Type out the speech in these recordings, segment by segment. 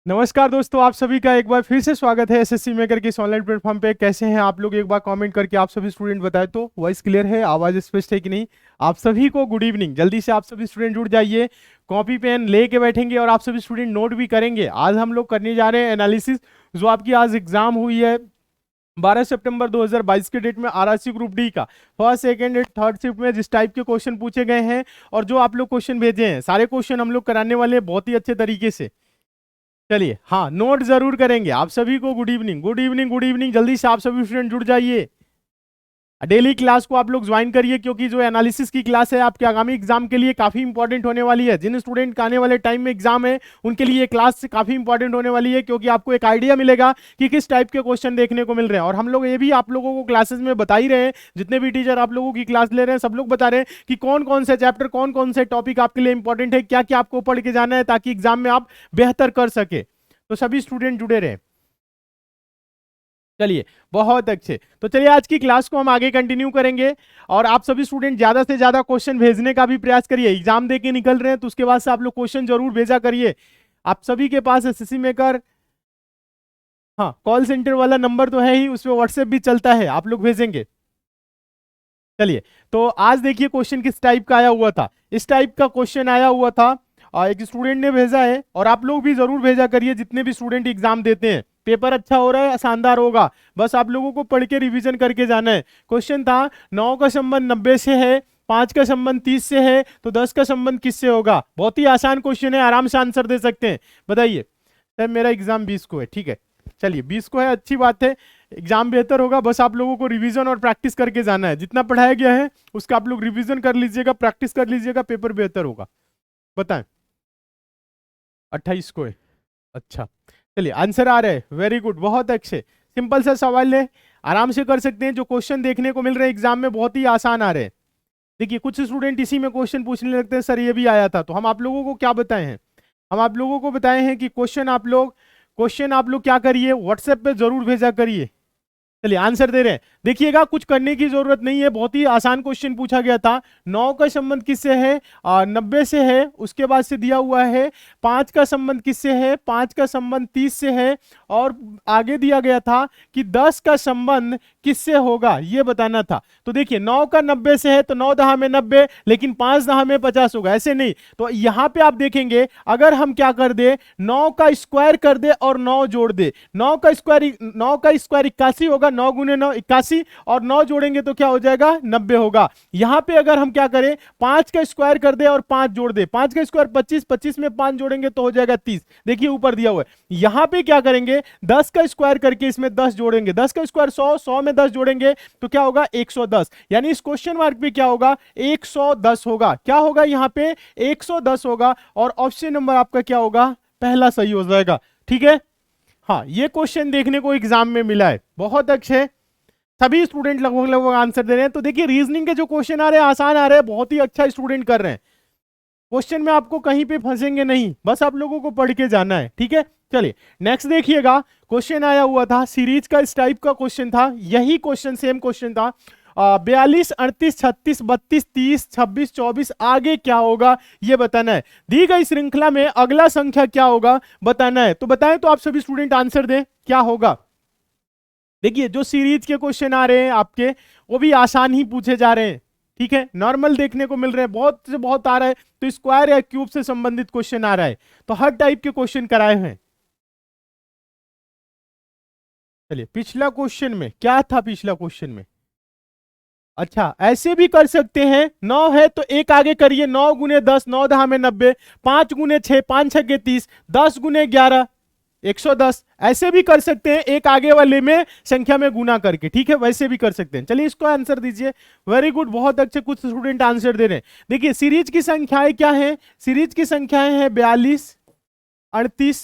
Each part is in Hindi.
नमस्कार दोस्तों, आप सभी का एक बार फिर से स्वागत है एसएससी मेकर के इस ऑनलाइन प्लेटफॉर्म पे। कैसे हैं आप लोग? एक बार कमेंट करके आप सभी स्टूडेंट बताएं तो। वॉइस क्लियर है, आवाज स्पष्ट है कि नहीं? आप सभी को गुड इवनिंग। जल्दी से आप सभी स्टूडेंट जुड़ जाइए, कॉपी पेन लेके बैठेंगे और आप सभी स्टूडेंट नोट भी करेंगे। आज हम लोग करने जा रहे हैं एनालिसिस, जो आपकी आज एग्जाम हुई है 12 सितंबर 2022 के डेट में आरआरसी ग्रुप डी का first second and third shift में जिस टाइप के क्वेश्चन पूछे गए हैं और जो आप लोग क्वेश्चन भेजे हैं, सारे क्वेश्चन हम लोग कराने वाले हैं बहुत ही अच्छे तरीके से। चलिए, हाँ, नोट जरूर करेंगे। आप सभी को good evening, good evening, good evening. जल्दी से आप सभी स्टूडेंट जुड़ जाइए, डेली क्लास को आप लोग ज्वाइन करिए, क्योंकि जो एनालिसिस की क्लास है आपके आगामी एग्जाम के लिए काफी इंपॉर्टेंट होने वाली है। जिन स्टूडेंट का आने वाले टाइम में एग्जाम है उनके लिए ये क्लास काफी इंपॉर्टेंट होने वाली है, क्योंकि आपको एक आइडिया मिलेगा कि किस टाइप के क्वेश्चन देखने को मिल रहे हैं। और हम लोग ये भी आप लोगों को क्लासेस में बता ही रहे हैं, जितने भी टीचर आप लोगों की क्लास ले रहे हैं सब लोग बता रहे हैं कि कौन कौन से चैप्टर, कौन कौन से टॉपिक आपके लिए इंपॉर्टेंट है, क्या क्या आपको पढ़ के जाना है, ताकि एग्जाम में आप बेहतर कर सके। तो सभी स्टूडेंट जुड़े रहे। चलिए, बहुत अच्छे। तो चलिए, आज की क्लास को हम आगे कंटिन्यू करेंगे और आप सभी स्टूडेंट ज्यादा से ज्यादा क्वेश्चन भेजने का भी प्रयास करिए। एग्जाम दे के निकल रहे हैं तो उसके बाद से आप लोग क्वेश्चन जरूर भेजा करिए। आप सभी के पास एसएससी मेकर, हाँ, कॉल सेंटर वाला नंबर तो है ही, उसमें व्हाट्सएप भी चलता है, आप लोग भेजेंगे। चलिए, तो आज देखिए क्वेश्चन किस टाइप का आया हुआ था। इस टाइप का क्वेश्चन आया हुआ था, एक स्टूडेंट ने भेजा है और आप लोग भी जरूर भेजा करिए जितने भी स्टूडेंट एग्जाम देते हैं। पेपर अच्छा हो रहा है, शानदार होगा, बस आप लोगों को पढ़ के रिवीजन करके जाना है। क्वेश्चन था 9 का संबंध 90 से है, 5 का संबंध 30 से है, तो 10 का संबंध किससे होगा? बहुत ही आसान क्वेश्चन है, आराम से आंसर दे सकते हैं। बताइए। सर मेरा एग्जाम 20 को है, ठीक है। चलिए, 20 को है, अच्छी बात है, एग्जाम बेहतर होगा। बस आप लोगों को रिवीजन और प्रैक्टिस करके जाना है। जितना पढ़ाया गया है उसका आप लोग रिवीजन कर लीजिएगा, प्रैक्टिस कर लीजिएगा, पेपर बेहतर होगा। बताएं। 28 को है, अच्छा। चलिए, आंसर आ रहा है, वेरी गुड, बहुत अच्छे। सिंपल सा सवाल है, आराम से कर सकते हैं। जो क्वेश्चन देखने को मिल रहे हैं एग्जाम में बहुत ही आसान आ रहे हैं। देखिए, कुछ स्टूडेंट इसी में क्वेश्चन पूछने लगते हैं, सर ये भी आया था। तो हम आप लोगों को क्या बताए हैं? हम आप लोगों को बताए हैं कि क्वेश्चन आप लोग क्या करिए, व्हाट्सएप पे जरूर भेजा करिए। चलिए, आंसर दे रहे हैं, देखिएगा, कुछ करने की जरूरत नहीं है, बहुत ही आसान क्वेश्चन पूछा गया था। 9 का संबंध किससे है? 90 से है। उसके बाद से दिया हुआ है 5 का संबंध किससे है? 5 का संबंध 30 से है। और आगे दिया गया था कि 10 का संबंध किससे होगा, ये बताना था। तो देखिए, 9 का 90 से है तो 9 दहा में 90, लेकिन 5 दहा में 50 होगा, ऐसे नहीं। तो यहां पे आप देखेंगे, अगर हम क्या कर दे, 9 का स्क्वायर कर दे और 9 जोड़ दे, 9 का स्क्वायर 81 होगा, 9 गुने 9 81, और 9 जोड़ेंगे तो क्या हो जाएगा? 90 होगा। यहां पे अगर हम क्या करें, 5 का स्क्वायर कर दे और 5 जोड़ दे, 5 का स्क्वायर 25, 25 में 5 जोड़ेंगे तो हो जाएगा 30। देखिए ऊपर दिया हुआ है। यहां पे क्या करेंगे, 10 का स्क्वायर करके इसमें 10 जोड़ेंगे, 10 का स्क्वायर 100, 100 में 10 जोड़ेंगे तो क्या होगा? 110। यानी इस क्वेश्चन मार्क पे क्या होगा? 110 होगा। क्या होगा यहां पे? 110 होगा। और ऑप्शन नंबर आपका क्या होगा? पहला सही हो जाएगा। ठीक है, हाँ, ये क्वेश्चन देखने को एग्जाम में मिला है, बहुत अच्छे। सभी स्टूडेंट लगभग लगभग आंसर दे रहे हैं। तो देखिए, रीजनिंग के जो क्वेश्चन आ रहे हैं आसान आ रहे हैं, बहुत ही अच्छा स्टूडेंट कर रहे हैं। क्वेश्चन में आपको कहीं पे फंसेंगे नहीं, बस आप लोगों को पढ़ के जाना है। ठीक है, चलिए नेक्स्ट देखिएगा। क्वेश्चन आया हुआ था सीरीज का, इस टाइप का क्वेश्चन था, यही क्वेश्चन सेम क्वेश्चन था। 42, 38, 36, 32, 30, 26, 24, आगे क्या होगा ये बताना है। दी गई श्रृंखला में अगला संख्या क्या होगा बताना है। तो बताएं तो आप सभी स्टूडेंट आंसर दें, क्या होगा। देखिए, जो सीरीज के क्वेश्चन आ रहे हैं आपके, वो भी आसान ही पूछे जा रहे हैं। ठीक है, नॉर्मल देखने को मिल रहे हैं, बहुत से बहुत आ रहा है तो स्क्वायर या क्यूब से संबंधित क्वेश्चन आ रहा है, तो हर टाइप के क्वेश्चन कराए हैं। चलिए, पिछला क्वेश्चन में क्या था? पिछला क्वेश्चन में, अच्छा, ऐसे भी कर सकते हैं, 9 है तो एक आगे करिए, 9 गुने 10, 9 दहा में 90, 5 गुने 6, 5 छके 30, 10 गुने 11, 110। ऐसे भी कर सकते हैं, एक आगे वाले में संख्या में गुना करके। ठीक है, वैसे भी कर सकते हैं। चलिए, इसको आंसर दीजिए। वेरी गुड, बहुत अच्छे, कुछ स्टूडेंट आंसर दे रहे हैं। देखिए, सीरीज की संख्याएं क्या है? सीरीज की संख्याएं हैं 42, 38,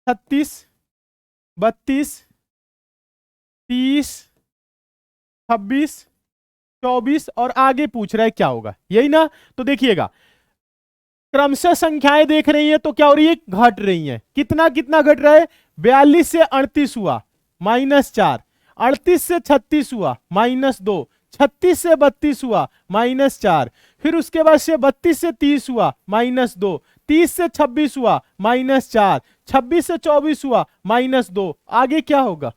36, 32, 30, 26, 24, और आगे पूछ रहा है क्या होगा, यही ना? तो देखिएगा, क्रमशः संख्याएं देख रही है तो क्या हो रही है? घट रही है। कितना कितना घट रहा है? 42 से 38 हुआ, -4, 38 से 36 हुआ, -2, 36 से 32 हुआ, -4, फिर उसके बाद से 32 से 30 हुआ, -2, 30 से 26 हुआ -4, 26 से 24 हुआ -2, आगे क्या होगा?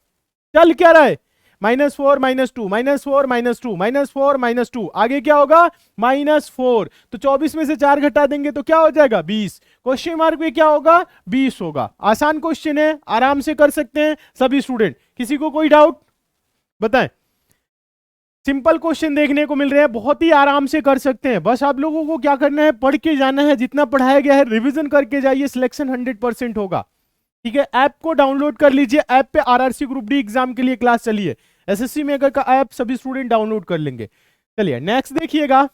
चल क्या रहा है? -4 -2 -4 -2 -4 -2, आगे क्या होगा? -4। तो 24 में से 4 घटा देंगे तो क्या हो जाएगा? 20। क्वेश्चन मार्क में क्या होगा? 20 होगा। आसान क्वेश्चन है, आराम से कर सकते हैं सभी स्टूडेंट। किसी को कोई डाउट बताएं? सिंपल क्वेश्चन देखने को मिल रहे हैं, बहुत ही आराम से कर सकते हैं। बस आप लोगों को क्या करना है? पढ़ के जाना है, जितना पढ़ाया गया है रिवीजन करके जाइए, सिलेक्शन 100% होगा। ठीक है, ऐप को डाउनलोड कर लीजिए। ऐप पे आरआरसी ग्रुप डी एग्जाम के लिए क्लास चलिए। एसएससी मेकर का ऐप सभी स्टूडेंट डाउनलोड कर लेंगे। चलिए नेक्स्ट देखिएगा,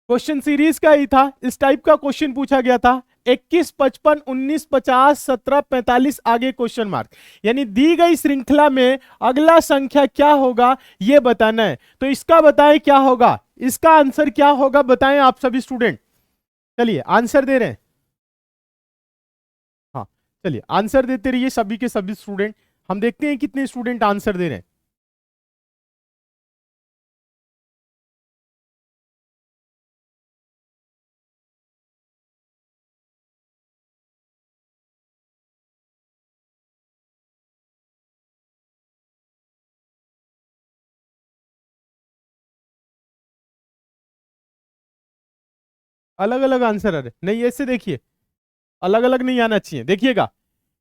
क्वेश्चन सीरीज का ही था, इस टाइप का क्वेश्चन पूछा गया था। 21, 55, 19, 50, 17, 45, आगे क्वेश्चन मार्क। यानी दी गई श्रृंखला में अगला संख्या क्या होगा यह बताना है। तो इसका बताएं क्या होगा, इसका आंसर क्या होगा बताएं आप सभी स्टूडेंट। चलिए आंसर दे रहे हैं, हाँ चलिए आंसर देते रहिए सभी के सभी स्टूडेंट। हम देखते हैं कितने स्टूडेंट आंसर दे रहे हैं। अलग अलग आंसर आ रहे नहीं, ऐसे देखिए अलग अलग नहीं आना चाहिए। देखिएगा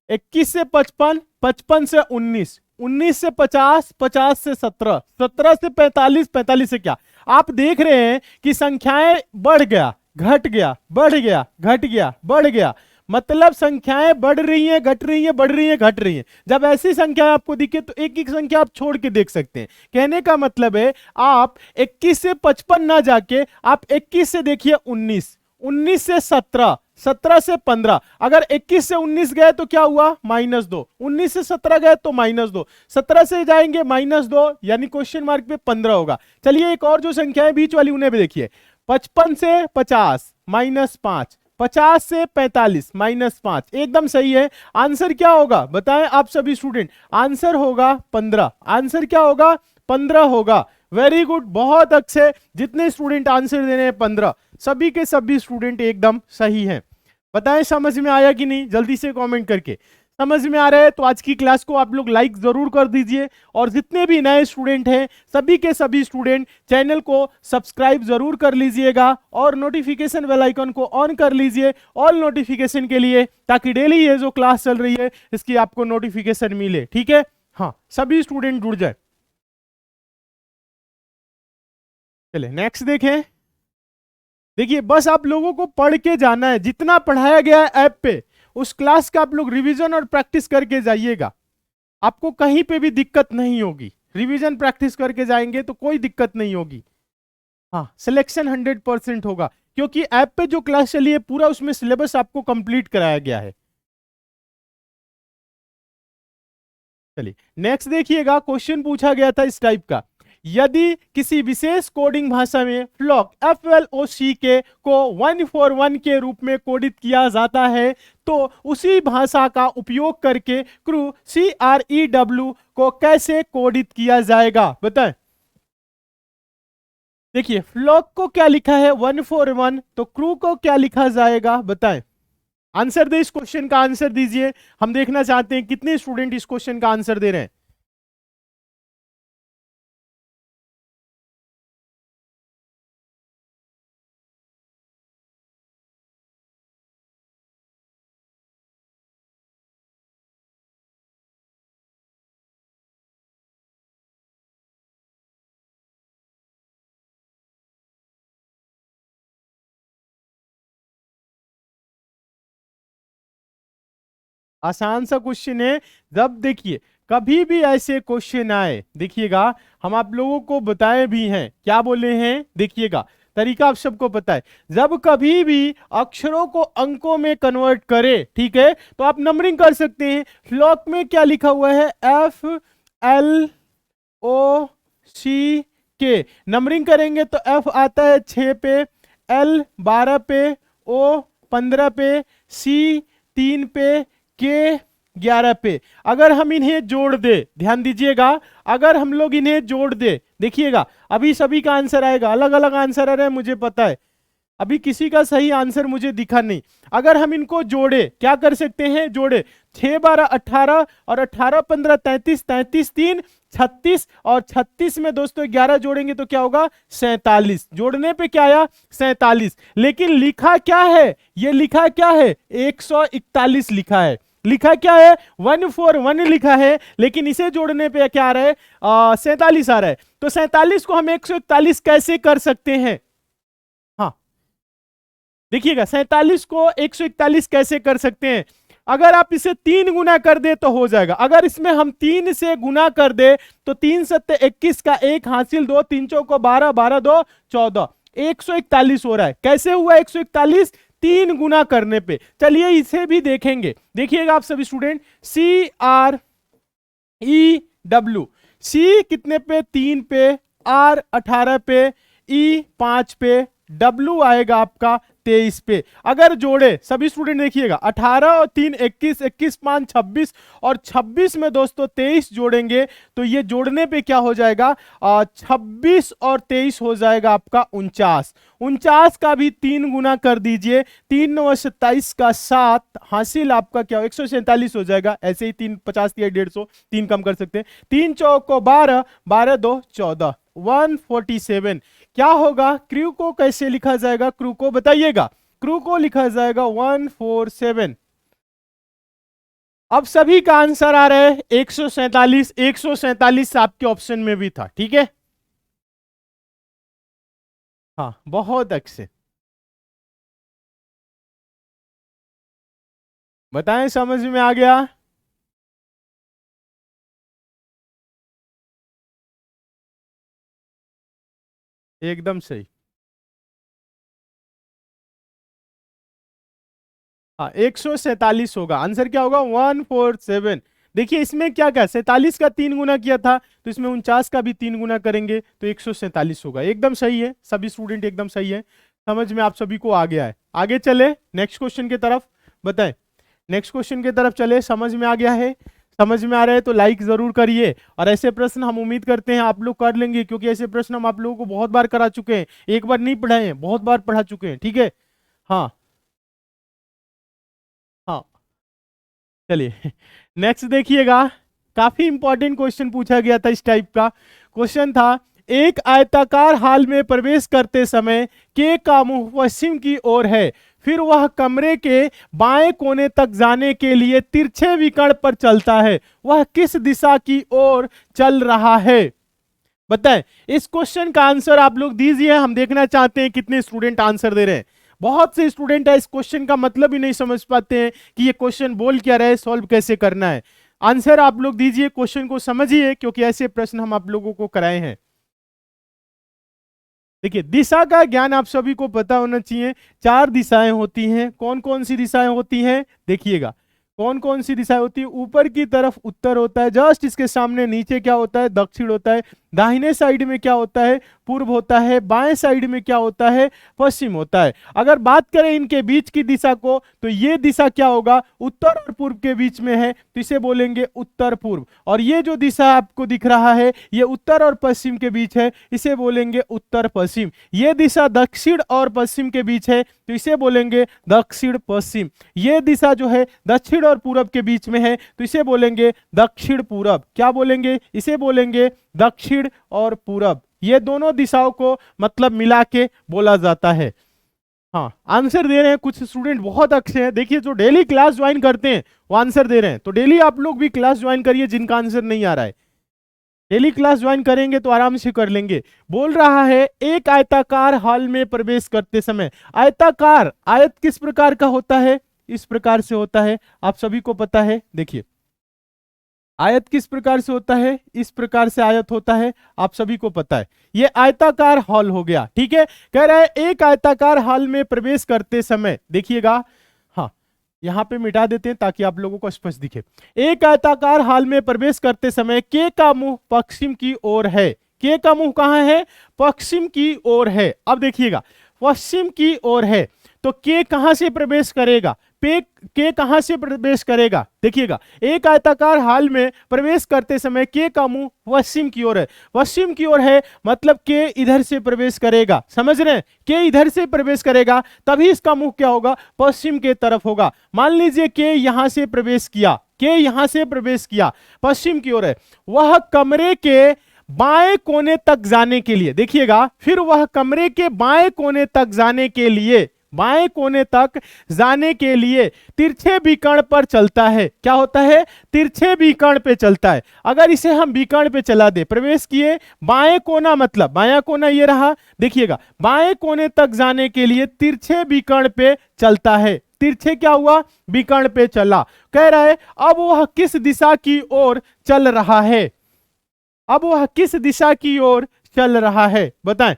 21 से 55, 55 से 19, 19 से 50, 50 से 17, 17 से 45, 45 से क्या? आप देख रहे हैं कि संख्याएं बढ़ गया, घट गया, बढ़ गया, घट गया, बढ़ गया। मतलब संख्याएं बढ़ रही हैं, घट रही हैं, बढ़ रही हैं, घट रही हैं। जब ऐसी संख्या आपको दिखे तो एक एक संख्या आप छोड़ के देख सकते हैं। कहने का मतलब है आप 21 से 55 ना जाके आप 21 से देखिए 19, 19 से 17, 17 से 15। अगर 21 से 19 गए तो क्या हुआ? -2। 19 से 17 गए तो -2। 17 से जाएंगे -2, यानी क्वेश्चन मार्क पे 15 होगा। चलिए एक और जो संख्या है बीच वाली उन्हें भी देखिए। 55 से 50 -5, 50 से 45 -5, एकदम सही है। आंसर क्या होगा बताएं आप सभी स्टूडेंट? आंसर होगा 15। आंसर क्या होगा? 15 होगा। वेरी गुड, बहुत अच्छे। जितने स्टूडेंट आंसर दे रहे हैं 15, सभी के सभी स्टूडेंट एकदम सही हैं। बताएं समझ में आया कि नहीं, जल्दी से कमेंट करके। समझ में आ रहा है तो आज की क्लास को आप लोग लाइक जरूर कर दीजिए, और जितने भी नए स्टूडेंट हैं सभी के सभी स्टूडेंट चैनल को सब्सक्राइब जरूर कर लीजिएगा, और नोटिफिकेशन बेल आइकन को ऑन कर लीजिए ऑल नोटिफिकेशन के लिए, ताकि डेली ये जो क्लास चल रही है इसकी आपको नोटिफिकेशन मिले। ठीक है, हाँ सभी स्टूडेंट जुड़ जाए। चलिए नेक्स्ट देखें। देखिए बस आप लोगों को पढ़ के जाना है, जितना पढ़ाया गया है ऐप पे उस क्लास का आप लोग रिवीजन और प्रैक्टिस करके जाइएगा। आपको कहीं पे भी दिक्कत नहीं होगी, रिवीजन प्रैक्टिस करके जाएंगे तो कोई दिक्कत नहीं होगी। हाँ सिलेक्शन 100% होगा, क्योंकि ऐप पे जो क्लास चली है पूरा उसमें सिलेबस आपको कंप्लीट कराया गया है। चलिए नेक्स्ट देखिएगा, क्वेश्चन पूछा गया था इस टाइप का। यदि किसी विशेष कोडिंग भाषा में फ्लॉक FLOCK को 141 के रूप में कोडित किया जाता है तो उसी भाषा का उपयोग करके क्रू CREW को कैसे कोडित किया जाएगा बताएं। देखिए फ्लॉक को क्या लिखा है 141, तो क्रू को क्या लिखा जाएगा बताएं। आंसर दे, इस क्वेश्चन का आंसर दीजिए। हम देखना चाहते हैं कितने स्टूडेंट इस क्वेश्चन का आंसर दे रहे हैं। आसान सा क्वेश्चन है। जब देखिए कभी भी ऐसे क्वेश्चन आए, देखिएगा हम आप लोगों को बताए भी हैं, क्या बोले हैं देखिएगा, तरीका आप सबको पता है। जब कभी भी अक्षरों को अंकों में कन्वर्ट करे, ठीक है, तो आप नंबरिंग कर सकते हैं। फ्लॉक में क्या लिखा हुआ है FLOCK, नंबरिंग करेंगे तो F आता है 6 पे, L 12 पे, O 15 पे, C 3 पे, के 11 पे। अगर हम इन्हें जोड़ दे, ध्यान दीजिएगा, अगर हम लोग इन्हें जोड़ दे, देखिएगा अभी सभी का आंसर आएगा। अलग अलग आंसर आ रहे हैं मुझे पता है, अभी किसी का सही आंसर मुझे दिखा नहीं। अगर हम इनको जोड़े, क्या कर सकते हैं, जोड़े 6 12 18 और 18 15 33, 33 3 36 और 36 में दोस्तों 11 जोड़ेंगे तो क्या होगा 47। जोड़ने पे क्या आया 47, लेकिन लिखा क्या है, ये लिखा क्या है 141 लिखा है। लिखा क्या है 141 लिखा है, लेकिन इसे जोड़ने पे क्या आ रहा है 47 आ रहा है। तो 47 को हम 141 कैसे कर सकते हैं, हाँ देखिएगा 47 को 141 कैसे कर सकते हैं। अगर आप इसे 3 गुना कर दे तो हो जाएगा। अगर इसमें हम 3 से गुना कर दे तो 3 सत्ते 21 का 1 हासिल 2, 3 चौको 12, 12 2 14, 141 हो रहा है। कैसे हुआ 141, 3 गुना करने पे। चलिए इसे भी देखेंगे, देखिएगा आप सभी स्टूडेंट, CREW, C कितने पे 3 पे, R 18 पे, E 5 पे, W आएगा आपका 23 पे। अगर जोड़े सभी स्टूडेंट देखिएगा 18 और 3 21, 21 5 26 और 26 में दोस्तों 23 जोड़ेंगे तो ये जोड़ने पे क्या हो जाएगा 26 और 23 हो जाएगा आपका 49। 49 का भी 3 गुना कर दीजिए, 3 9 27 का 7 हासिल आपका क्या 147 हो जाएगा। ऐसे ही 3 50 या 150, 3 कम कर सकते हैं, 3 चौको 12, 12 2 14, 147। क्या होगा, क्रू को कैसे लिखा जाएगा, क्रू को बताइएगा, क्रू को लिखा जाएगा 147। अब सभी का आंसर आ रहा है 147। 147 आपके ऑप्शन में भी था, ठीक है, हाँ बहुत अच्छे। बताएं समझ में आ गया। एकदम सही, हाँ 147 होगा आंसर, क्या होगा 147। देखिए इसमें क्या क्या 47 का 3 गुना किया था, तो इसमें 49 का भी 3 गुना करेंगे तो 147 होगा। एकदम सही है, सभी स्टूडेंट एकदम सही है, समझ में आप सभी को आ गया है। आगे चले नेक्स्ट क्वेश्चन की तरफ, बताएं नेक्स्ट क्वेश्चन की तरफ चले। समझ में आ गया है, समझ में आ रहा है तो लाइक जरूर करिए। और ऐसे प्रश्न हम उम्मीद करते हैं आप लोग कर लेंगे, क्योंकि ऐसे प्रश्न हम आप लोगों को बहुत बार करा चुके हैं, एक बार नहीं पढ़ाए हैं, बहुत बार पढ़ा चुके हैं, ठीक है, हाँ हाँ। चलिए नेक्स्ट देखिएगा, काफी इंपॉर्टेंट क्वेश्चन पूछा गया था, इस टाइप का क्वेश्चन था। एक आयताकार हॉल में प्रवेश करते समय के का मुंह पश्चिम की ओर है, फिर वह कमरे के बाएं कोने तक जाने के लिए तिरछे विकर्ण पर चलता है, वह किस दिशा की ओर चल रहा है। बताएं, इस क्वेश्चन का आंसर आप लोग दीजिए, हम देखना चाहते हैं कितने स्टूडेंट आंसर दे रहे हैं। बहुत से स्टूडेंट है इस क्वेश्चन का मतलब ही नहीं समझ पाते हैं कि ये क्वेश्चन बोल क्या रहा है, सॉल्व कैसे करना है। आंसर आप लोग दीजिए, क्वेश्चन को समझिए, क्योंकि ऐसे प्रश्न हम आप लोगों को कराए हैं। देखिए दिशा का ज्ञान आप सभी को पता होना चाहिए। 4 दिशाएं होती हैं, कौन कौन सी दिशाएं होती हैं, देखिएगा कौन कौन सी दिशाएं होती है। ऊपर की तरफ उत्तर होता है, जस्ट इसके सामने नीचे क्या होता है दक्षिण होता है, दाहिने साइड में क्या होता है पूर्व होता है, बाएं साइड में क्या होता है पश्चिम होता है। अगर बात करें इनके बीच की दिशा को, तो ये दिशा क्या होगा उत्तर और पूर्व के बीच में है, तो इसे बोलेंगे उत्तर पूर्व। और ये जो दिशा आपको दिख रहा है ये उत्तर और पश्चिम के बीच है, इसे बोलेंगे उत्तर पश्चिम। ये दिशा दक्षिण और पश्चिम के बीच है, तो इसे बोलेंगे दक्षिण पश्चिम। ये दिशा जो है दक्षिण और पूरब के बीच में है, तो इसे बोलेंगे दक्षिण पूरब। क्या बोलेंगे, इसे बोलेंगे दक्षिण और पूरब। ये दोनों दिशाओं को मतलब मिला के बोला जाता है। हाँ आंसर दे रहे हैं कुछ स्टूडेंट, बहुत अच्छे हैं। देखिए जो डेली क्लास ज्वाइन करते हैं वो आंसर दे रहे हैं, तो डेली आप लोग भी क्लास ज्वाइन करिए जिनका आंसर नहीं आ रहा है। डेली क्लास ज्वाइन करेंगे तो आराम से कर लेंगे। बोल रहा है एक आयताकार हॉल में प्रवेश करते समय, आयताकार आयत किस प्रकार का होता है, इस प्रकार से होता है, आप सभी को पता है। देखिए आयत किस प्रकार से होता है, इस प्रकार से आयत होता है, आप सभी को पता है। ये आयताकार हॉल हो गया, ठीक है। कह रहा है एक आयताकार हॉल में प्रवेश करते समय, देखिएगा हाँ यहां पे मिटा देते हैं ताकि आप लोगों को स्पष्ट दिखे। एक आयताकार हॉल में प्रवेश करते समय के का मुंह पश्चिम की ओर है, के का मुंह कहां है पश्चिम की ओर है। अब देखिएगा पश्चिम की ओर है तो के कहां से प्रवेश करेगा, के कहां से प्रवेश करेगा? देखिएगा, एक आयताकार हाल में प्रवेश करते समय के का मुंह पश्चिम की ओर है। पश्चिम की ओर है मतलब के इधर से प्रवेश करेगा, समझ रहे हैं? के इधर से प्रवेश करेगा तभी इसका मुंह क्या होगा? पश्चिम के तरफ होगा। मान लीजिए के यहां से प्रवेश किया, के यहां से प्रवेश किया, पश्चिम की ओर है, वह कमरे के बाएं कोने तक जाने के लिए, देखिएगा, फिर वह कमरे के बाएं कोने तक जाने के लिए, बाएं कोने तक जाने के लिए तिरछे विकर्ण पर चलता है। क्या होता है? तिरछे विकर्ण पे चलता है। अगर इसे हम विकर्ण पे चला दे, प्रवेश किए, बाएं कोना मतलब बायां कोना ये रहा, देखिएगा, बाएं कोने तक जाने के लिए तिरछे विकर्ण पे चलता है। तिरछे क्या हुआ? विकर्ण पे चला। कह रहा है अब वह किस दिशा की ओर चल रहा है? अब वह किस दिशा की ओर चल रहा है, बताएं।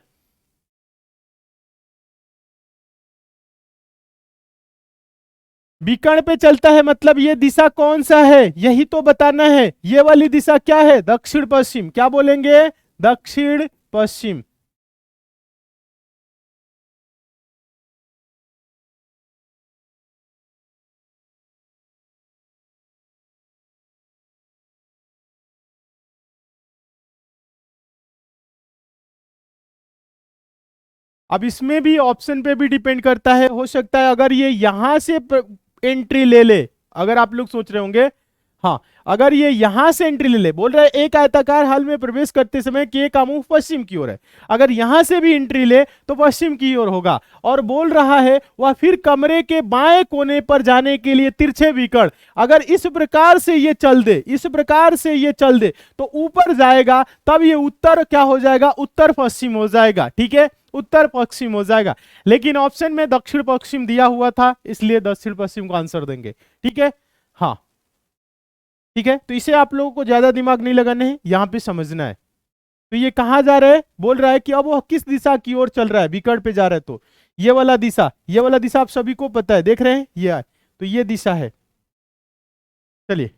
विकर्ण पे चलता है मतलब ये दिशा कौन सा है, यही तो बताना है। ये वाली दिशा क्या है? दक्षिण पश्चिम। क्या बोलेंगे? दक्षिण पश्चिम। अब इसमें भी ऑप्शन पे भी डिपेंड करता है, हो सकता है अगर ये यहां से एंट्री ले ले, अगर आप लोग सोच रहे होंगे, हाँ, अगर ये यहां से एंट्री ले ले, बोल रहा है एक आयताकार हाल में प्रवेश करते समय के का मुंह पश्चिम की ओर है, अगर यहां से भी एंट्री ले तो पश्चिम की ओर होगा। और बोल रहा है वह फिर कमरे के बाएं कोने पर जाने के लिए तिरछे विकर्ण, अगर इस प्रकार से ये चल दे, इस प्रकार से ये चल दे तो ऊपर जाएगा, तब ये उत्तर क्या हो जाएगा? उत्तर पश्चिम हो जाएगा। ठीक है, उत्तर पश्चिम हो जाएगा। लेकिन ऑप्शन में दक्षिण पश्चिम दिया हुआ था, इसलिए दक्षिण पश्चिम को आंसर देंगे। ठीक है, हाँ, ठीक है, तो इसे आप लोगों को ज्यादा दिमाग नहीं लगाना है, यहां पे समझना है। तो ये कहां जा रहा है? बोल रहा है कि अब वो किस दिशा की ओर चल रहा है, विकर्ण पे जा रहा है, तो ये वाला दिशा, ये वाला दिशा आप सभी को पता है, देख रहे हैं ये, तो ये दिशा है। चलिए,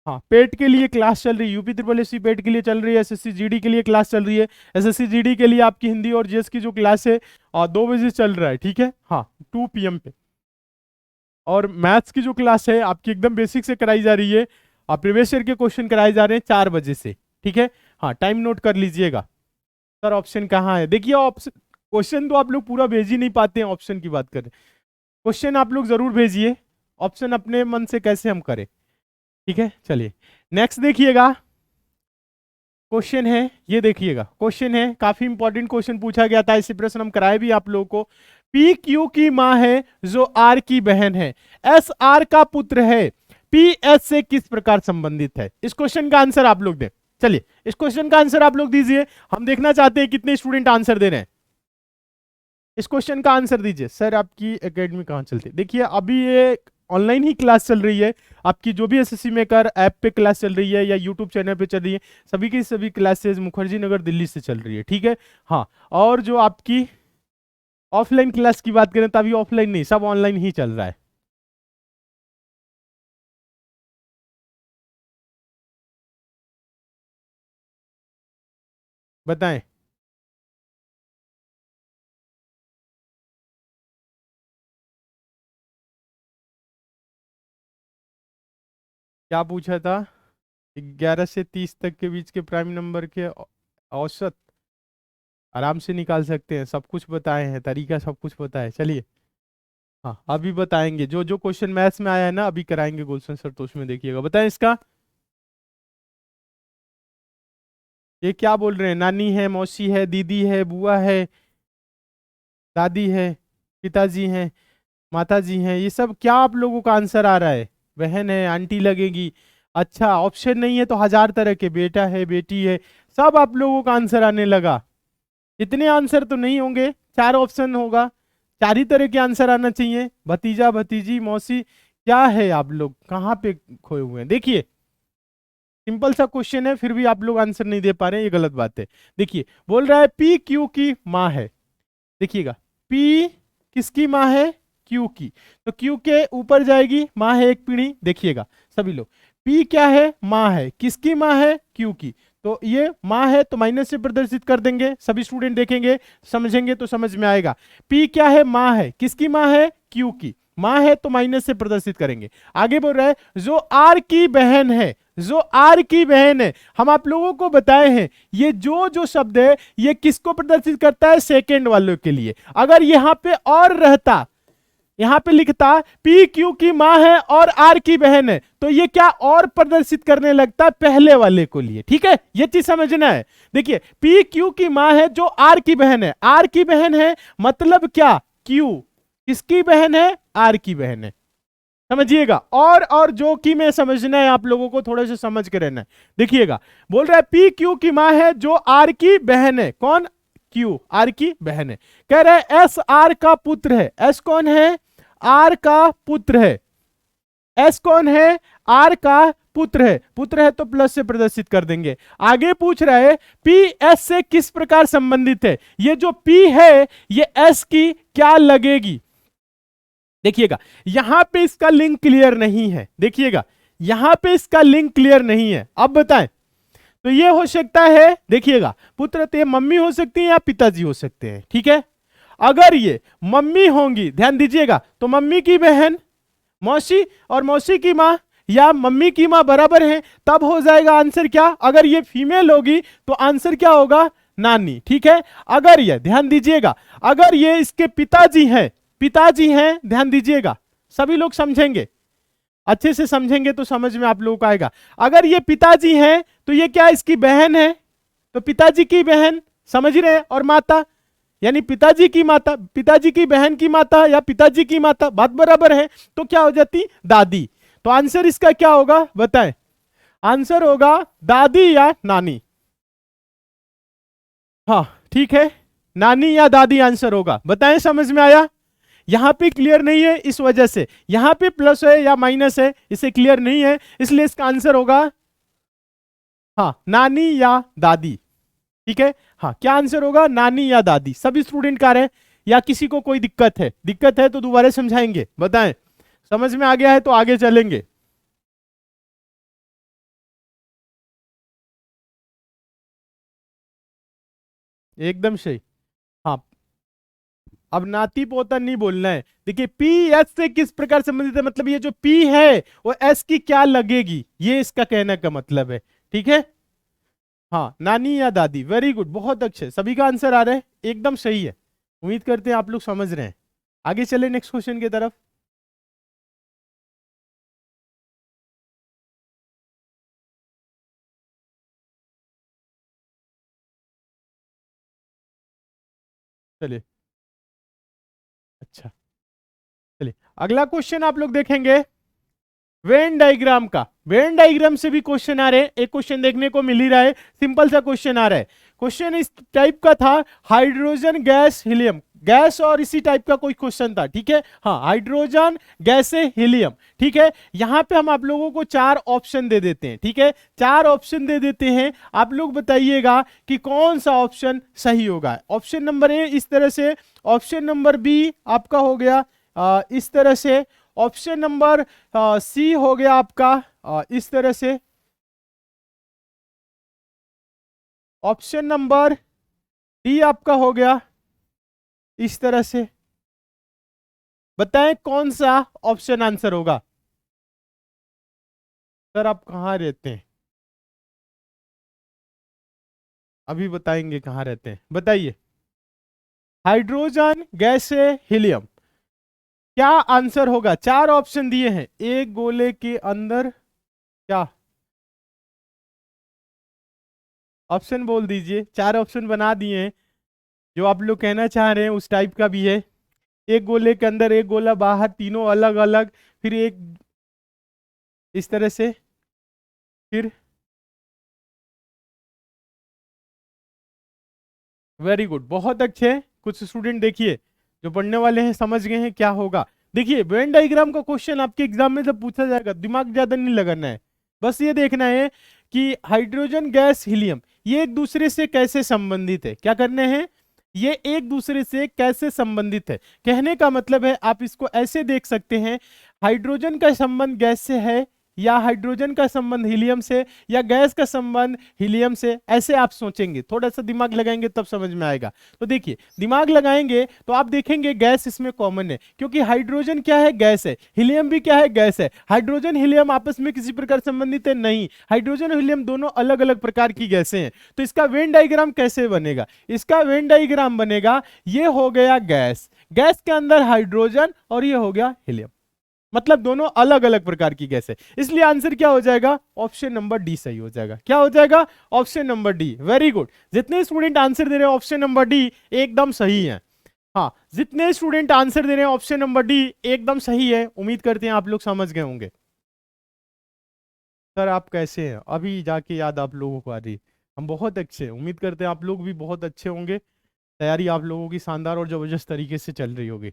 हाँ, पेट के लिए क्लास चल रही है, यूपी ट्रिपल एससी पेट के लिए चल रही है, एसएससी जीडी के लिए क्लास चल रही है, एसएससी जीडी के लिए आपकी हिंदी और जीएस की जो क्लास है 2 बजे चल रहा है। ठीक है, हाँ, 2 PM पे। और मैथ्स की जो क्लास है आपकी एकदम बेसिक से कराई जा रही है, प्रीवियस ईयर के क्वेश्चन कराए जा रहे हैं 4 बजे से। ठीक है, हाँ, टाइम नोट कर लीजिएगा। सर ऑप्शन कहाँ है? देखिए, ऑप्शन, क्वेश्चन तो आप लोग पूरा भेज ही नहीं पाते हैं, ऑप्शन की बात करें, क्वेश्चन आप लोग जरूर भेजिए, ऑप्शन अपने मन से कैसे हम करें। ठीक है, चलिए नेक्स्ट देखिएगा, क्वेश्चन है, ये देखिएगा, क्वेश्चन है, काफी इंपॉर्टेंट क्वेश्चन पूछा गया था, इसी प्रश्न हम कराए भी आप लोगों को। पी क्यू की मां है जो आर की बहन है, एस आर का पुत्र है, पी एस से किस प्रकार संबंधित है? इस क्वेश्चन का आंसर आप लोग दें। चलिए, इस क्वेश्चन का आंसर आप लोग दीजिए, हम देखना चाहते हैं कितने स्टूडेंट आंसर दे रहे हैं। इस क्वेश्चन का आंसर दीजिए। सर आपकी एकेडमी कहाँ चलती है? देखिए, अभी ये ऑनलाइन ही क्लास चल रही है, आपकी जो भी एसएससी मेकर ऐप पे क्लास चल रही है या यूट्यूब चैनल पे चल रही है, सभी की सभी क्लासेस मुखर्जी नगर दिल्ली से चल रही है। ठीक है, हाँ, और जो आपकी ऑफलाइन क्लास की बात करें तो अभी ऑफलाइन नहीं, सब ऑनलाइन ही चल रहा है। बताएं। क्या पूछा था? 11 से 30 तक के बीच के प्राइम नंबर के औसत आराम से निकाल सकते हैं, सब कुछ बताए हैं, तरीका सब कुछ पता है। चलिए, हाँ, अभी बताएंगे, जो जो क्वेश्चन मैथ्स में आया है ना, अभी कराएंगे गुलशन सर, तो उसमें देखिएगा। बताएं इसका, ये क्या बोल रहे हैं? नानी है, मौसी है, दीदी है, बुआ है, दादी है, पिताजी हैं, माता जी हैं, ये सब क्या आप लोगों का आंसर आ रहा है? बहन है, आंटी लगेगी। अच्छा, ऑप्शन नहीं है तो 1000 तरह के, बेटा है, बेटी है, सब आप लोगों का आंसर आने लगा। इतने आंसर तो नहीं होंगे, 4 ऑप्शन होगा, 4 ही तरह के आंसर आना चाहिए। भतीजा, भतीजी, मौसी, क्या है आप लोग कहाँ पे खोए हुए हैं? देखिए, सिंपल सा क्वेश्चन है, फिर भी आप लोग आंसर नहीं दे पा रहे हैं, ये गलत बात है। देखिए, बोल रहा है पी क्यू की माँ है, देखिएगा, पी किसकी माँ है? क्यू की, तो क्यू के ऊपर जाएगी, माँ है एक पीढ़ी, देखिएगा सभी लोग, पी क्या है? माँ है, किसकी माँ है? क्यू की, तो ये माँ है तो माइनस से प्रदर्शित कर देंगे, सभी स्टूडेंट देखेंगे, समझेंगे तो समझ में आएगा। पी क्या है? माँ है, किसकी माँ है? क्यू की, माँ है तो माइनस से प्रदर्शित करेंगे। आगे बोल रहा है जो आर की बहन है, जो आर की बहन है, हम आप लोगों को बताए हैं ये जो शब्द है ये किसको प्रदर्शित करता है, सेकेंड वालों के लिए। अगर यहां पे और रहता, यहां पे लिखता पी क्यू की मां है और आर की बहन है, तो ये क्या और प्रदर्शित करने लगता है पहले वाले को लिए। ठीक है, ये चीज समझना है। देखिए पी क्यू की मां है जो आर की बहन है, आर की बहन है मतलब क्या, क्यू किसकी बहन है, आर की बहन है। समझिएगा, और जो कि मैं समझना है आप लोगों को, थोड़ा सा समझ के रहना है। देखिएगा बोल रहा है पी क्यू की मां है जो आर की बहन है, कौन, क्यू आर की बहन है। कह रहा है एस आर का पुत्र है, एस कौन है, आर का पुत्र है, एस कौन है, आर का पुत्र है, पुत्र है तो प्लस से प्रदर्शित कर देंगे। आगे पूछ रहा है पी एस से किस प्रकार संबंधित है, ये जो पी है ये एस की क्या लगेगी। देखिएगा यहां पे इसका लिंक क्लियर नहीं है, देखिएगा यहां पे इसका लिंक क्लियर नहीं है। अब बताएं, तो ये हो सकता है, देखिएगा पुत्र तो ये मम्मी हो सकती है या पिताजी हो सकते हैं। ठीक है, अगर ये मम्मी होंगी, ध्यान दीजिएगा, तो मम्मी की बहन मौसी और मौसी की मां या मम्मी की मां बराबर है, तब हो जाएगा आंसर क्या, अगर ये फीमेल होगी तो आंसर क्या होगा, नानी। ठीक है, अगर ये, ध्यान दीजिएगा, अगर ये इसके पिताजी हैं, पिताजी हैं, ध्यान दीजिएगा सभी लोग समझेंगे, अच्छे से समझेंगे तो समझ में आप लोगों को आएगा। अगर ये पिताजी हैं तो ये क्या इसकी बहन है, तो पिताजी की बहन, समझ रहे हैं, और माता यानी पिताजी की माता, पिताजी की बहन की माता या पिताजी की माता, बात बराबर है, तो क्या हो जाती, दादी। तो आंसर इसका क्या होगा बताएं, आंसर होगा दादी या नानी। हाँ ठीक है, नानी या दादी आंसर होगा, बताएं समझ में आया। यहां पे क्लियर नहीं है इस वजह से, यहां पे प्लस है या माइनस है इसे क्लियर नहीं है, इसलिए इसका आंसर होगा हाँ नानी या दादी। ठीक है, हाँ क्या आंसर होगा, नानी या दादी। सभी स्टूडेंट का रहे या किसी को कोई दिक्कत है, दिक्कत है तो दोबारा समझाएंगे, बताएं समझ में आ गया है तो आगे चलेंगे। एकदम सही, हाँ अब नाती पोता नहीं बोलना है। देखिए पी एस से किस प्रकार संबंधित है, मतलब ये जो पी है वो एस की क्या लगेगी, ये इसका कहने का मतलब है। ठीक है, हाँ नानी या दादी, वेरी गुड, बहुत अच्छे, सभी का आंसर आ रहा है, एकदम सही है। उम्मीद करते हैं आप लोग समझ रहे हैं। आगे चले नेक्स्ट क्वेश्चन की तरफ। चलिए अच्छा, चलिए अगला क्वेश्चन आप लोग देखेंगे वेन डायग्राम का। वेन डायग्राम से भी क्वेश्चन आ रहे हैं, एक क्वेश्चन देखने को मिल ही रहा है, सिंपल सा क्वेश्चन आ रहा है। क्वेश्चन इस टाइप का था, हाइड्रोजन गैस हीलियम, गैस और इसी टाइप का कोई क्वेश्चन था। ठीक है, हाँ हाइड्रोजन गैस से हीलियम। ठीक है, यहां पे हम आप लोगों को 4 ऑप्शन दे देते हैं। ठीक है, 4 ऑप्शन दे देते हैं, आप लोग बताइएगा कि कौन सा ऑप्शन सही होगा। ऑप्शन नंबर ए इस तरह से, ऑप्शन नंबर बी आपका हो गया इस तरह से, ऑप्शन नंबर सी हो गया आपका इस तरह से, ऑप्शन नंबर डी आपका हो गया इस तरह से। बताएं कौन सा ऑप्शन आंसर होगा। सर आप कहाँ रहते हैं, अभी बताएंगे कहाँ रहते हैं, बताइए। हाइड्रोजन गैस से हीलियम, क्या आंसर होगा। 4 ऑप्शन दिए हैं, एक गोले के अंदर क्या, ऑप्शन बोल दीजिए। 4 ऑप्शन बना दिए हैं, जो आप लोग कहना चाह रहे हैं उस टाइप का भी है। एक गोले के अंदर, एक गोला बाहर, तीनों अलग अलग, फिर एक इस तरह से, फिर वेरी गुड, बहुत अच्छे। कुछ स्टूडेंट देखिए जो पढ़ने वाले हैं समझ गए हैं क्या होगा। देखिए वेन डायग्राम का क्वेश्चन आपके एग्जाम में जब पूछा जाएगा, दिमाग ज्यादा नहीं लगाना है, बस ये देखना है कि हाइड्रोजन गैस हीलियम ये एक दूसरे से कैसे संबंधित है। क्या करने हैं, ये एक दूसरे से कैसे संबंधित है। कहने का मतलब है आप इसको ऐसे देख सकते हैं, हाइड्रोजन का संबंध गैस से है या हाइड्रोजन का संबंध हीलियम से, या गैस का संबंध हीलियम से, ऐसे आप सोचेंगे, थोड़ा सा दिमाग लगाएंगे तब समझ में आएगा। तो देखिए दिमाग लगाएंगे तो आप देखेंगे गैस इसमें कॉमन है, क्योंकि हाइड्रोजन क्या है, गैस है, हीलियम भी क्या है, गैस है। हाइड्रोजन हीलियम आपस में किसी प्रकार संबंधित है नहीं, हाइड्रोजन और हीलियम दोनों अलग अलग प्रकार की गैसें हैं। तो इसका वेन डायग्राम कैसे बनेगा, इसका वेन डायग्राम बनेगा, ये हो गया गैस, गैस के अंदर हाइड्रोजन, और ये हो गया हीलियम, मतलब दोनों अलग अलग प्रकार की गैस है। इसलिए आंसर क्या हो जाएगा, ऑप्शन नंबर डी सही हो जाएगा। क्या हो जाएगा, option number D. Very good, जितने स्टूडेंट आंसर दे रहे हैं ऑप्शन नंबर डी एकदम सही है। हाँ, जितने स्टूडेंट आंसर दे रहे हैं ऑप्शन नंबर डी एकदम सही है। उम्मीद करते हैं आप लोग समझ गए होंगे। सर आप कैसे हैं, अभी जाके याद आप लोगों को आ रही। हम बहुत अच्छे हैं, उम्मीद करते हैं आप लोग भी बहुत अच्छे होंगे। तैयारी आप लोगों की शानदार और जबरदस्त तरीके से चल रही होगी।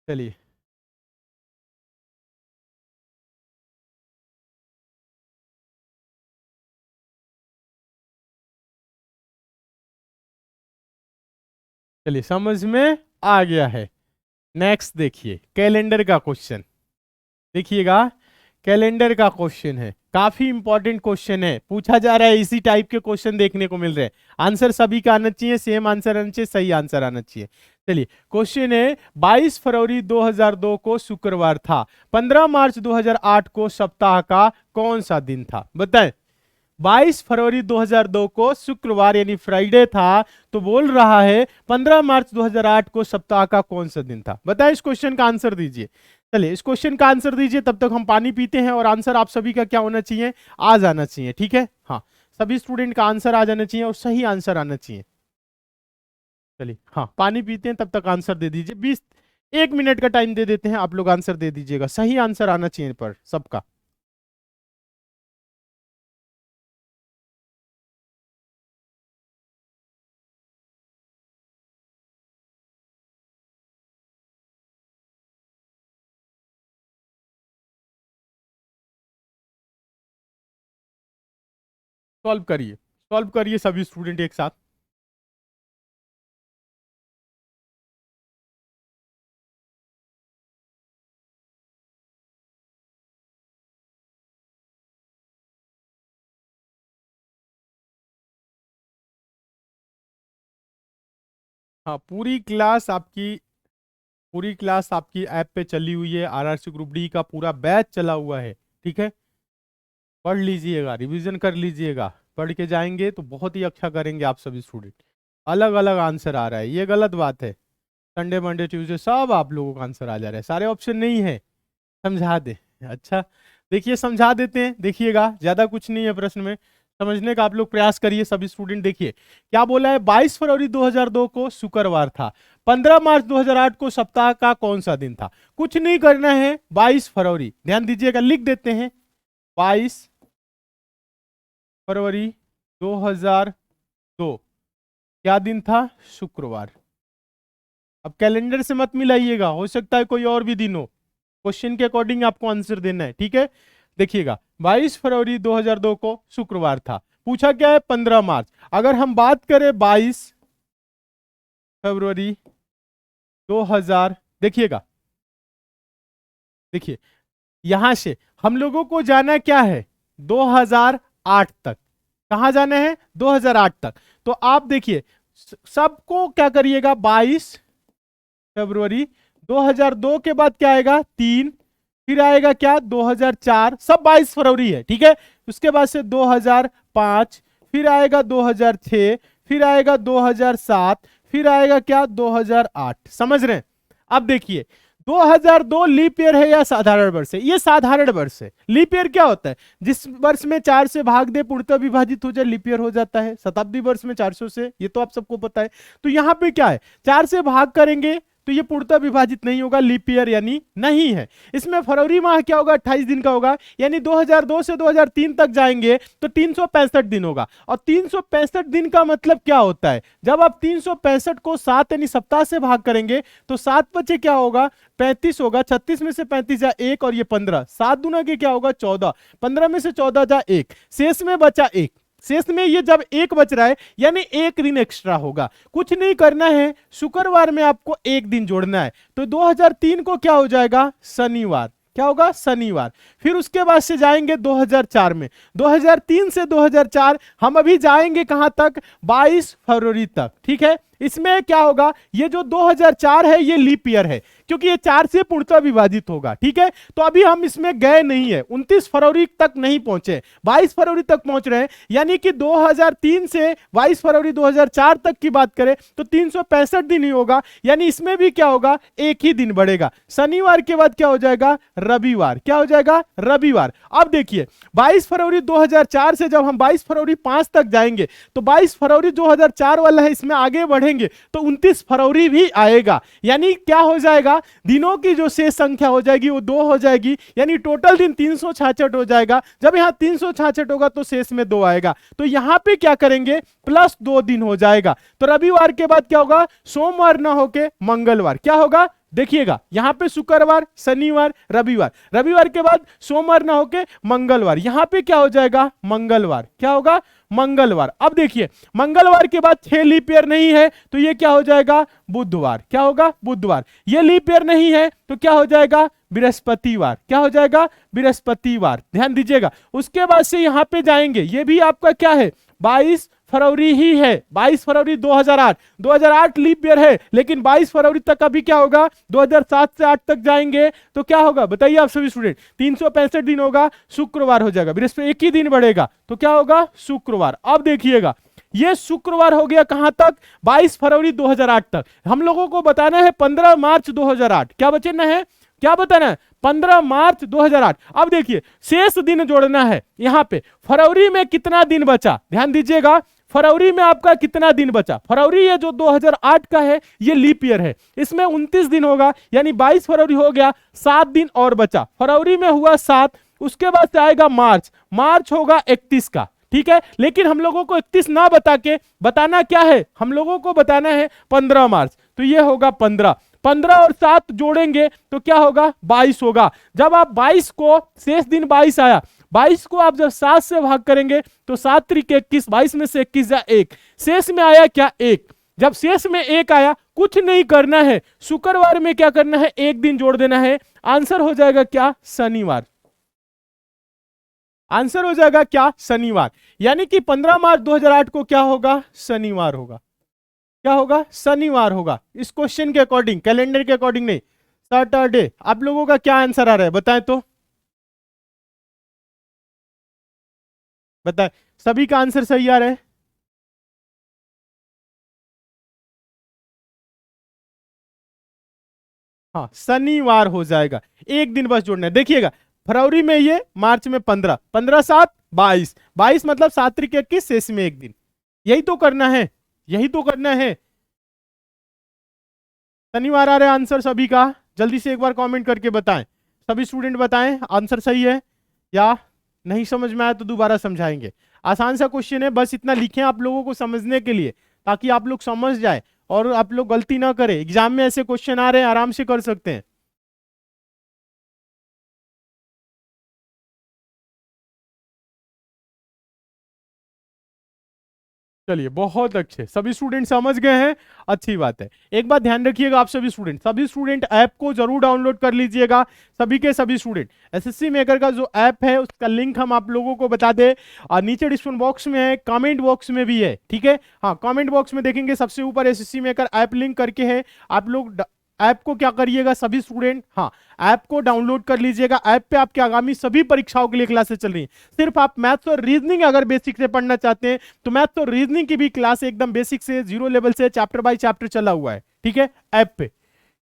चलिए चलिए, समझ में आ गया है। नेक्स्ट देखिए कैलेंडर का क्वेश्चन, देखिएगा कैलेंडर का क्वेश्चन है, काफी इंपॉर्टेंट क्वेश्चन है, पूछा जा रहा है, इसी टाइप के क्वेश्चन देखने को मिल रहे हैं। आंसर सभी का आना चाहिए, सेम आंसर आना चाहिए, सही आंसर आना चाहिए। चलिए क्वेश्चन है, 22 फरवरी 2002 को शुक्रवार था, 15 मार्च 2008 को सप्ताह का कौन सा दिन था, बताएं। 22 फरवरी 2002 को शुक्रवार यानी फ्राइडे था, तो बोल रहा है 15 मार्च 2008 को सप्ताह का कौन सा दिन था, बताएं। इस क्वेश्चन का आंसर दीजिए। चलिए इस क्वेश्चन का आंसर दीजिए, तब तक हम पानी पीते हैं, और आंसर आप सभी का क्या होना चाहिए, आ जाना चाहिए, ठीक है। हाँ, सभी स्टूडेंट का आंसर आ जाना चाहिए और सही आंसर आना चाहिए। चलिए हाँ, पानी पीते हैं, तब तक आंसर दे दीजिए। 1 मिनट का टाइम दे देते हैं, आप लोग आंसर दे दीजिएगा, सही आंसर आना चाहिए पर सबका। सॉल्व करिए, सॉल्व करिए सभी स्टूडेंट एक साथ। हाँ, पूरी क्लास आपकी ऐप पे चली हुई है, आरआरसी ग्रुप डी का पूरा बैच चला हुआ है, ठीक है। पढ़ लीजिएगा, रिवीजन कर लीजिएगा, पढ़ के जाएंगे तो बहुत ही अच्छा करेंगे आप सभी स्टूडेंट। अलग अलग आंसर आ रहा है, ये गलत बात है। संडे मंडे ट्यूसडे सब आप लोगों का आंसर आ जा रहा है, सारे ऑप्शन नहीं है। समझा दे, अच्छा देखिए समझा देते हैं, देखिएगा ज्यादा कुछ नहीं है प्रश्न में, समझने का आप लोग प्रयास करिए सभी स्टूडेंट। देखिए क्या बोला है, 22 फरवरी 2002 को शुक्रवार था, 15 मार्च 2008 को सप्ताह का कौन सा दिन था। कुछ नहीं करना है, 22 फरवरी ध्यान दीजिएगा, लिख देते हैं 22 फरवरी 2002 क्या दिन था, शुक्रवार। अब कैलेंडर से मत मिलाइएगा, हो सकता है कोई और भी दिन हो, क्वेश्चन के अकॉर्डिंग आपको आंसर देना है, ठीक है। देखिएगा 22 फरवरी 2002 को शुक्रवार था, पूछा क्या है 15 मार्च। अगर हम बात करें 22 फरवरी 2000, देखिएगा देखिए यहां से हम लोगों को जाना क्या है 2008 तक, कहां जाना है 2008 तक। तो आप देखिए सबको क्या करिएगा, 22 फरवरी 2002 के बाद क्या आएगा 3, फिर आएगा क्या 2004, सब 22 फरवरी है, ठीक है। उसके बाद से 2005, फिर आएगा 2006, फिर आएगा 2007, फिर आएगा क्या 2008, समझ रहे हैं। अब देखिए 2002 लीप ईयर है या साधारण वर्ष है, ये साधारण वर्ष है। लीप ईयर क्या होता है, जिस वर्ष में 4 से भाग दे पूर्णतः विभाजित हो जाए लीप ईयर हो जाता है। शताब्दी वर्ष में 400 से, ये तो आप सबको पता है। तो यहां पे क्या है, 4 से भाग करेंगे तो ये पूर्णतः विभाजित नहीं होगा, लीप ईयर यानी नहीं है। इसमें फरवरी माह क्या होगा 28 दिन का होगा, यानी 2002 से 2003 तक जाएंगे तो 365 दिन होगा। और 365 दिन का मतलब क्या होता है, जब आप 365 को 7 यानी सप्ताह से भाग करेंगे तो 7 बचे क्या होगा 35 होगा, 36 में से 35 जा 1 और ये 15, 7 दूना के क्या होगा 14, 15 में से 14 जा 1, शेष में बचा 1। शेष में ये जब 1 बच रहा है यानी 1 दिन एक्स्ट्रा होगा। कुछ नहीं करना है, शुक्रवार में आपको 1 दिन जोड़ना है, तो 2003 को क्या हो जाएगा शनिवार, क्या होगा, शनिवार। फिर उसके बाद से जाएंगे 2004 में, 2003 से 2004 हम अभी जाएंगे कहां तक, 22 फरवरी तक, ठीक है। इसमें क्या होगा, ये जो 2004 है ये लीप ईयर है, क्योंकि ये 4 से पूर्णतः विभाजित होगा, ठीक है। तो अभी हम इसमें गए नहीं है, 29 फरवरी तक नहीं पहुंचे, 22 फरवरी तक पहुंच रहे हैं, यानी कि 2003 से 22 फरवरी 2004 तक की बात करें तो 365 दिन ही होगा, यानी इसमें भी क्या होगा, एक ही दिन बढ़ेगा। शनिवार के बाद क्या हो जाएगा, रविवार, क्या हो जाएगा, रविवार। अब देखिए 22 फरवरी 2004 से जब हम 22 फरवरी 5 तक जाएंगे तो 22 फरवरी 2004 वाला है, इसमें आगे बढ़ेंगे तो 29 फरवरी भी आएगा, यानी क्या हो जाएगा, दिनों की जो शेष संख्या हो जाएगी वो 2 हो जाएगी, यानी टोटल दिन 366 हो जाएगा। जब यहां 366 होगा तो शेष में 2 आएगा, तो यहां पे क्या करेंगे, प्लस 2 दिन हो जाएगा। तो रविवार के बाद क्या होगा, सोमवार ना होके मंगलवार, क्या होगा, देखिएगा यहां पे शुक्रवार, शनिवार, रविवार, रविवार के बाद सोमवार ना होके मंगलवार, यहां पे क्या हो जाएगा, मंगलवार, क्या होगा, मंगलवार। अब देखिए मंगलवार के बाद 6 लीप ईयर नहीं है तो ये क्या हो जाएगा, बुधवार, क्या होगा, बुधवार। ये लीप ईयर नहीं है तो क्या हो जाएगा, बृहस्पतिवार, क्या हो जाएगा, बृहस्पतिवार, ध्यान दीजिएगा। उसके बाद से यहां पे जाएंगे, ये भी आपका क्या है, 22 फरवरी ही है, 22 फरवरी 2008, 2008 लीप ईयर है, लेकिन 22 फरवरी तक अभी क्या होगा, 2007 से 8 तक जाएंगे तो क्या होगा, बताइए आप सभी स्टूडेंट, 365 दिन होगा, शुक्रवार हो जाएगा, बृहस्पति एक ही दिन बढ़ेगा तो क्या होगा, शुक्रवार। अब देखिएगा ये शुक्रवार हो गया कहां तक, 22 फरवरी 2008 तक। हम लोगों को बताना है 15 मार्च 2008, क्या बचना है, क्या बताना है, 15 मार्च 2008। अब देखिए शेष दिन जोड़ना है, यहां पे फरवरी में कितना दिन बचा, ध्यान दीजिएगा, फरवरी में आपका कितना दिन बचा, फरवरी ये जो 2008 का है ये लीप ईयर है, इसमें 29 दिन होगा, यानी 22 फरवरी हो गया, 7 दिन और बचा, फरवरी में हुआ 7, उसके बाद से आएगा मार्च, मार्च होगा 31 का, ठीक है। लेकिन हम लोगों को 31 ना बता के बताना क्या है, हम लोगों को बताना है 15 मार्च, तो ये होगा 15, 15 और 7 जोड़ेंगे तो क्या होगा, 22 होगा। जब आप 22 को, शेष दिन 22 आया, 22 को आप जब 7 से भाग करेंगे तो 7 त्रिक 21, 22 में से 21 जा 1, शेष में आया क्या, 1। जब शेष में 1 आया, कुछ नहीं करना है, शुक्रवार में क्या करना है, 1 दिन जोड़ देना है, आंसर हो जाएगा क्या, शनिवार, आंसर हो जाएगा क्या, शनिवार। यानी कि 15 मार्च 2008 को क्या होगा, शनिवार होगा, क्या होगा, शनिवार होगा। इस क्वेश्चन के अकॉर्डिंग, कैलेंडर के अकॉर्डिंग नहीं, सैटरडे। आप लोगों का क्या आंसर आ रहा है बताएं तो, बताएं, सभी का आंसर सही आ रहा है, हाँ शनिवार हो जाएगा, एक दिन बस जोड़ना है। देखिएगा फरवरी में ये, मार्च में 15, 15 7 22, 22 मतलब 7 त्रिक 21, शेष में 1 दिन, यही तो करना है, यही तो करना है। शनिवार आ रहा है आंसर सभी का, जल्दी से एक बार कमेंट करके बताएं, सभी स्टूडेंट बताएं आंसर सही है या नहीं, समझ में आया तो दोबारा समझाएंगे। आसान सा क्वेश्चन है, बस इतना लिखें आप लोगों को समझने के लिए, ताकि आप लोग समझ जाए और आप लोग गलती ना करें। एग्जाम में ऐसे क्वेश्चन आ रहे हैं, आराम से कर सकते हैं। चलिए बहुत अच्छे, सभी स्टूडेंट समझ गए हैं, अच्छी बात है। एक बात ध्यान रखिएगा आप सभी स्टूडेंट ऐप को जरूर डाउनलोड कर लीजिएगा, सभी के सभी स्टूडेंट। एसएससी मेकर का जो ऐप है उसका लिंक हम आप लोगों को बता दें, और नीचे डिस्क्रिप्शन बॉक्स में है, कमेंट बॉक्स में भी है, ठीक है। हाँ कमेंट बॉक्स में देखेंगे सबसे ऊपर एसएससी मेकर ऐप लिंक करके है, आप लोग ऐप को क्या करिएगा सभी स्टूडेंट, हाँ ऐप को डाउनलोड कर लीजिएगा। ऐप पे आपके आगामी सभी परीक्षाओं के लिए क्लासेस चल रही हैं। सिर्फ आप मैथ्स और रीजनिंग अगर बेसिक से पढ़ना चाहते हैं तो मैथ्स और रीजनिंग की भी क्लास एकदम बेसिक से 0 लेवल से चैप्टर बाय चैप्टर चला हुआ है, ठीक है, ऐप पे,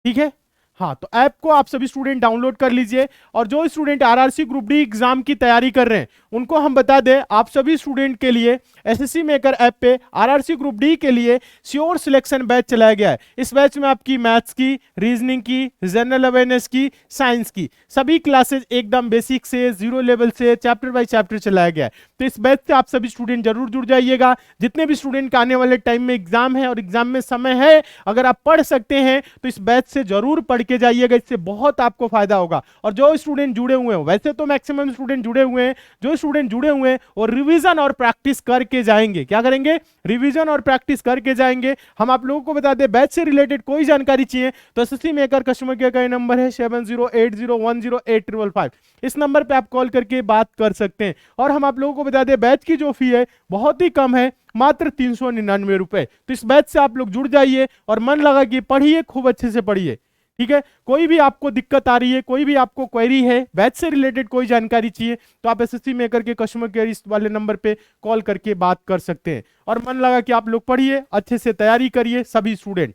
ठीक है। हाँ तो ऐप को आप सभी स्टूडेंट डाउनलोड कर लीजिए। और जो student RRC group D exam की तैयारी कर रहे हैं उनको हम बता दें, आप सभी स्टूडेंट के लिए एसएससी मेकर ऐप पे आरआरसी ग्रुप डी के लिए श्योर सिलेक्शन बैच चलाया गया है। इस बैच में आपकी मैथ्स की, रीजनिंग की, जनरल अवेयरनेस की, साइंस की सभी क्लासेस एकदम बेसिक से 0 लेवल से चैप्टर बाय चैप्टर चलाया गया है। तो इस बैच से आप सभी स्टूडेंट जरूर जुड़ जाइएगा। जितने भी स्टूडेंट का आने वाले टाइम में एग्जाम है और एग्जाम में समय है, अगर आप पढ़ सकते हैं तो इस बैच से जरूर पढ़ करके जाइएगा, इससे बहुत आपको फायदा होगा। और जो स्टूडेंट जुड़े हुए हैं, वैसे तो मैक्सिमम स्टूडेंट जुड़े हुए हैं, जो स्टूडेंट जुड़े हुए हैं वो रिवीजन और प्रैक्टिस करके जाएंगे। क्या करेंगे? रिवीजन और प्रैक्टिस करके जाएंगे। हम आप लोगों को बता दें, बैच से रिलेटेड कोई जानकारी चाहिए तो एसएससी मेकर कस्टमर केयर का नंबर है 7080108555। इस नंबर पे आप कॉल करके बात कर सकते हैं। और हम आप लोगों को बता दें, बैच की जो फी है बहुत ही कम है, मात्र 399 रुपए। तो इस बैच से आप लोग जुड़ जाइए और मन लगा कि पढ़िए, खूब अच्छे से पढ़िए। ठीक है, कोई भी आपको दिक्कत आ रही है, कोई भी आपको क्वेरी है, बैच से रिलेटेड कोई जानकारी चाहिए तो आप एसएससी मेकर के कस्टमर केयर इस वाले नंबर पे कॉल करके बात कर सकते हैं। और मन लगा कि आप लोग पढ़िए, अच्छे से तैयारी करिए सभी स्टूडेंट।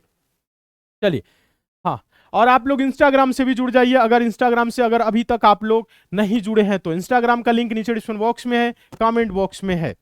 चलिए, हाँ, और आप लोग इंस्टाग्राम से भी जुड़ जाइए। अगर इंस्टाग्राम से अगर अभी तक आप लोग नहीं जुड़े हैं तो इंस्टाग्राम का लिंक नीचे डिस्क्रिप्शन बॉक्स में है, कमेंट बॉक्स में है।